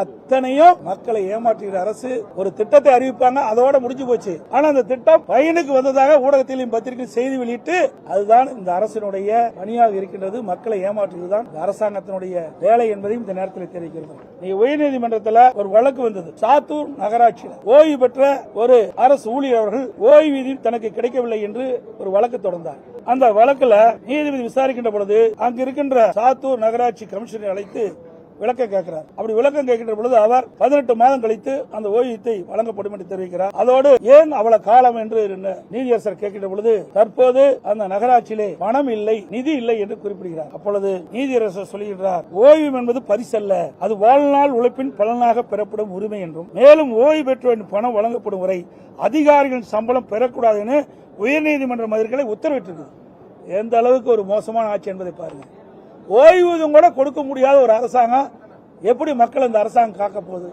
அத்தனையும் மக்களை ஏமாற்றுகிற அரசு. ஒரு திட்டத்தை அறிவிப்பாங்க, அதோட முடிஞ்சு போச்சு. ஆனா அந்த திட்டம் பயனுக்கு வந்ததாக ஊடகத்திலும் பத்திரிகையில் செய்தி வெளியிட்டு அதுதான் இந்த அரசினுடைய பணியாக இருக்கின்றது. மக்களை ஏமாற்றுவதுதான் அரசாங்கத்தினுடைய வேலை என்பதையும் இந்த நேரத்தில் தெரிவிக்கிறது. உயர்நீதிமன்றத்தில் ஒரு வழக்கு வந்தது. சாத்தூர் நகராட்சியில் ஓய்வு பெற்ற ஒரு அரசு ஊழியர் அவர்கள் ஓய்வூதியம் தனக்கு கிடைக்கவில்லை என்று ஒரு வழக்கு தொடர்ந்தார். அந்த வழக்குல நீதிபதி விசாரிக்கின்ற பொழுது அங்கு இருக்கின்ற சாத்தூர் நகராட்சி கமிஷனரை அழைத்து விளக்கம் கேட்கிறார். அப்படி விளக்கம் கேட்கின்ற பொழுது அவர் 18 மாதம் கழித்து அந்த ஓய்வூதியத்தை வழங்கப்படும் என்று தெரிவிக்கிறார். அதோடு ஏன் அவ்வளவு காலம் என்று நீதியரசர் கேட்கின்ற பொழுது தற்போது அந்த நகராட்சியிலே பணம் இல்லை, நிதி இல்லை என்று குறிப்பிடுகிறார். அப்பொழுது நீதியரசர் சொல்கிறார், ஓய்வு என்பது பரிசல்ல, அது வாழ்நாள் உழைப்பின் பலனாக பெறப்படும் உரிமை என்றும், மேலும் ஓய்வு பெற்றவரின் பணம் வழங்கப்படும் வரை அதிகாரிகளின் சம்பளம் பெறக்கூடாது என உயர்நீதிமன்ற மதில்களை உத்தரவிட்டிருக்கு. எந்த அளவுக்கு ஒரு மோசமான ஆட்சி என்பதை பாருங்க. ஓய்வூதியம் கூட கொடுக்க முடியாத ஒரு அரசாங்கம் எப்படி மக்கள் இந்த அரசாங்கம் காக்க போகுது?